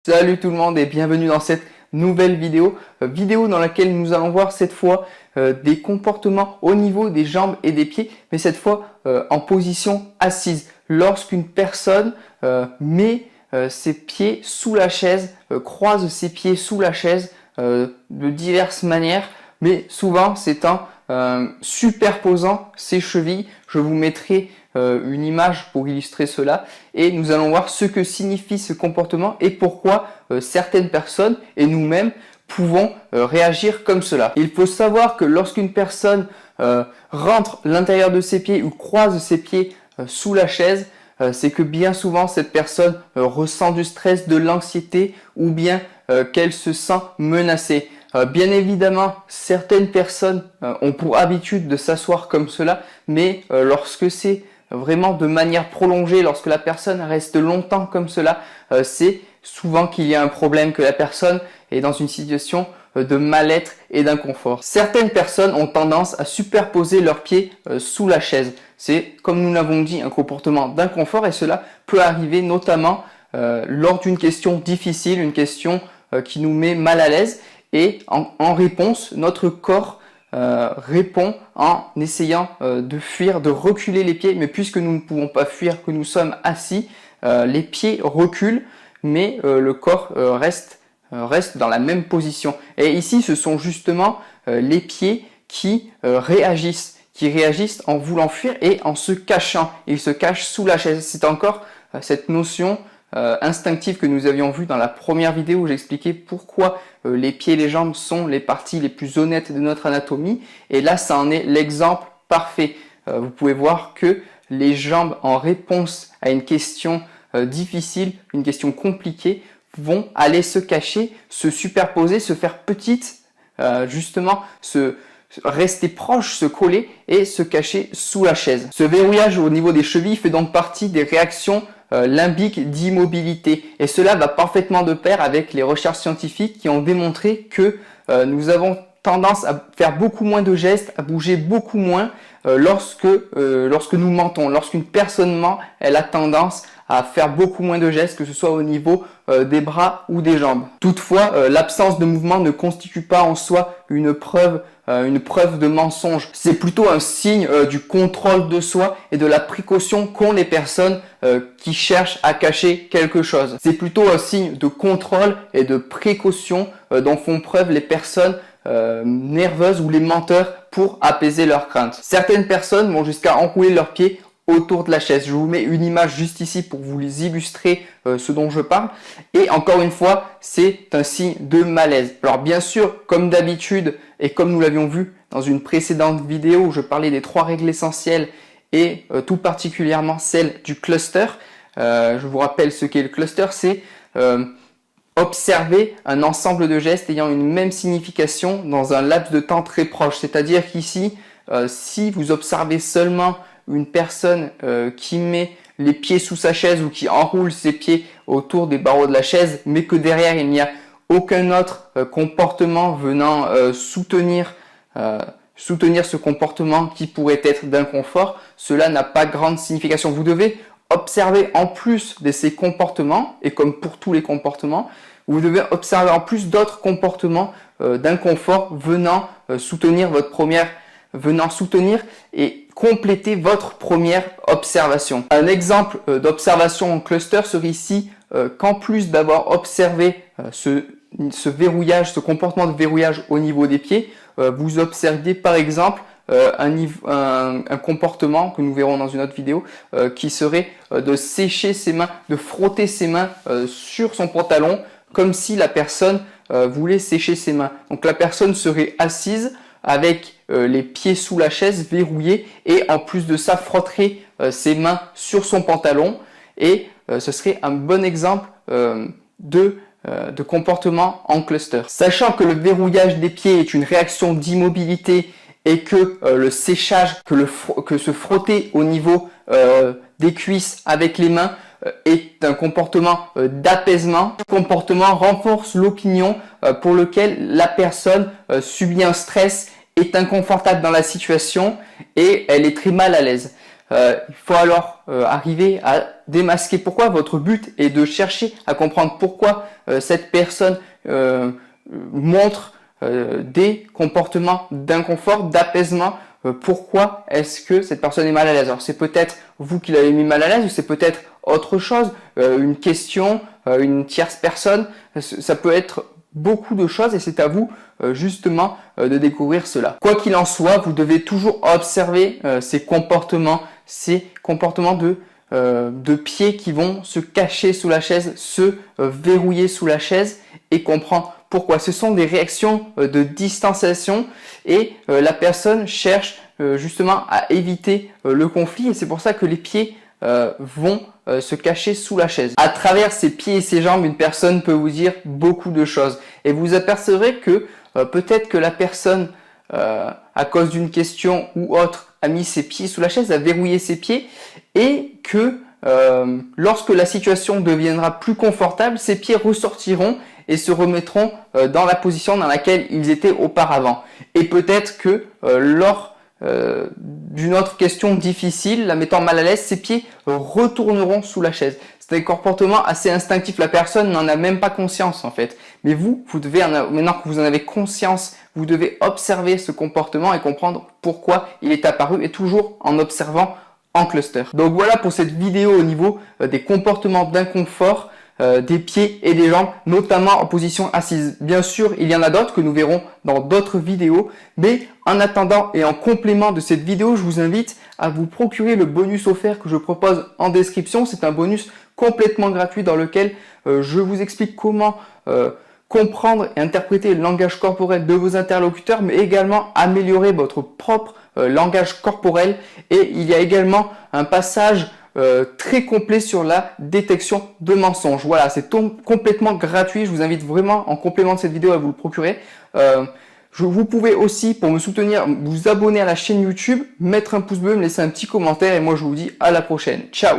Salut tout le monde et bienvenue dans cette nouvelle vidéo, dans laquelle nous allons voir cette fois des comportements au niveau des jambes et des pieds, mais cette fois en position assise. Lorsqu'une personne met ses pieds sous la chaise, croise ses pieds sous la chaise de diverses manières, mais souvent c'est en superposant ses chevilles. Je vous mettrai une image pour illustrer cela et nous allons voir ce que signifie ce comportement et pourquoi certaines personnes et nous-mêmes pouvons réagir comme cela. Il faut savoir que lorsqu'une personne rentre l'intérieur de ses pieds ou croise ses pieds sous la chaise, c'est que bien souvent cette personne ressent du stress, de l'anxiété ou bien qu'elle se sent menacée. Bien évidemment, certaines personnes ont pour habitude de s'asseoir comme cela, mais lorsque c'est vraiment de manière prolongée, lorsque la personne reste longtemps comme cela, c'est souvent qu'il y a un problème, que la personne est dans une situation de mal-être et d'inconfort. Certaines personnes ont tendance à superposer leurs pieds sous la chaise. C'est, comme nous l'avons dit, un comportement d'inconfort et cela peut arriver notamment lors d'une question difficile, une question qui nous met mal à l'aise. Et en réponse, notre corps répond en essayant de fuir, de reculer les pieds. Mais puisque nous ne pouvons pas fuir, que nous sommes assis, les pieds reculent, mais le corps reste dans la même position. Et ici, ce sont justement les pieds qui réagissent en voulant fuir et en se cachant. Ils se cachent sous la chaise. C'est encore cette notion instinctive que nous avions vue dans la première vidéo où j'expliquais pourquoi les pieds et les jambes sont les parties les plus honnêtes de notre anatomie. Et là, ça en est l'exemple parfait. Vous pouvez voir que les jambes, en réponse à une question difficile, une question compliquée, vont aller se cacher, se superposer, se faire petites, justement rester proche, se coller et se cacher sous la chaise. Ce verrouillage au niveau des chevilles fait donc partie des réactions limbiques d'immobilité et cela va parfaitement de pair avec les recherches scientifiques qui ont démontré que nous avons tendance à faire beaucoup moins de gestes, à bouger beaucoup moins lorsque nous mentons. Lorsqu'une personne ment, elle a tendance à faire beaucoup moins de gestes, que ce soit au niveau des bras ou des jambes. Toutefois, l'absence de mouvement ne constitue pas en soi une preuve de mensonge. C'est plutôt un signe du contrôle de soi et de la précaution qu'ont les personnes qui cherchent à cacher quelque chose. C'est plutôt un signe de contrôle et de précaution dont font preuve les personnes nerveuses ou les menteurs pour apaiser leurs craintes. Certaines personnes vont jusqu'à enrouler leurs pieds autour de la chaise. Je vous mets une image juste ici pour vous illustrer ce dont je parle. Et encore une fois, c'est un signe de malaise. Alors bien sûr, comme d'habitude, et comme nous l'avions vu dans une précédente vidéo où je parlais des 3 règles essentielles et tout particulièrement celle du cluster, je vous rappelle ce qu'est le cluster, c'est observer un ensemble de gestes ayant une même signification dans un laps de temps très proche. C'est-à-dire qu'ici, si vous observez seulement une personne qui met les pieds sous sa chaise ou qui enroule ses pieds autour des barreaux de la chaise, mais que derrière il n'y a aucun autre comportement venant soutenir ce comportement qui pourrait être d'inconfort, cela n'a pas grande signification. Vous devez observer en plus de ces comportements, et comme pour tous les comportements, vous devez observer en plus d'autres comportements d'inconfort venant soutenir et compléter votre première observation. Un exemple d'observation en cluster serait ici qu'en plus d'avoir observé ce verrouillage, ce comportement de verrouillage au niveau des pieds, vous observiez par exemple un comportement que nous verrons dans une autre vidéo qui serait de sécher ses mains, de frotter ses mains sur son pantalon comme si la personne voulait sécher ses mains. Donc la personne serait assise avec les pieds sous la chaise verrouillés et en plus de ça frotterait ses mains sur son pantalon et ce serait un bon exemple de comportement en cluster. Sachant que le verrouillage des pieds est une réaction d'immobilité et que le séchage, que se frotter au niveau des cuisses avec les mains est un comportement d'apaisement. Ce comportement renforce l'opinion pour lequel la personne subit un stress, est inconfortable dans la situation et elle est très mal à l'aise. Il faut alors arriver à démasquer pourquoi. Votre but est de chercher à comprendre pourquoi cette personne montre des comportements d'inconfort, d'apaisement. Pourquoi est-ce que cette personne est mal à l'aise? Alors c'est peut-être vous qui l'avez mis mal à l'aise, ou c'est peut-être autre chose, une question, une tierce personne. Ça peut être beaucoup de choses et c'est à vous justement de découvrir cela. Quoi qu'il en soit, vous devez toujours observer ces comportements de pieds qui vont se cacher sous la chaise, se verrouiller sous la chaise et comprendre pourquoi. Ce sont des réactions de distanciation et la personne cherche justement à éviter le conflit et c'est pour ça que les pieds vont se cacher sous la chaise. À travers ses pieds et ses jambes, une personne peut vous dire beaucoup de choses et vous apercevrez que peut-être que la personne à cause d'une question ou autre a mis ses pieds sous la chaise, a verrouillé ses pieds et que lorsque la situation deviendra plus confortable, ses pieds ressortiront et se remettront dans la position dans laquelle ils étaient auparavant. Et peut-être que lors d'une autre question difficile, la mettant mal à l'aise, ses pieds retourneront sous la chaise. C'est un comportement assez instinctif, la personne n'en a même pas conscience en fait. Mais vous devez, maintenant que vous en avez conscience, vous devez observer ce comportement et comprendre pourquoi il est apparu et toujours en observant en cluster. Donc voilà pour cette vidéo au niveau des comportements d'inconfort des pieds et des jambes, notamment en position assise. Bien sûr, il y en a d'autres que nous verrons dans d'autres vidéos, mais en attendant et en complément de cette vidéo, je vous invite à vous procurer le bonus offert que je propose en description. C'est un bonus complètement gratuit dans lequel je vous explique comment comprendre et interpréter le langage corporel de vos interlocuteurs, mais également améliorer votre propre langage corporel. Et il y a également un passage très complet sur la détection de mensonges. Voilà, c'est complètement gratuit. Je vous invite vraiment en complément de cette vidéo à vous le procurer. Vous pouvez aussi, pour me soutenir, vous abonner à la chaîne YouTube, mettre un pouce bleu, me laisser un petit commentaire et moi je vous dis à la prochaine. Ciao!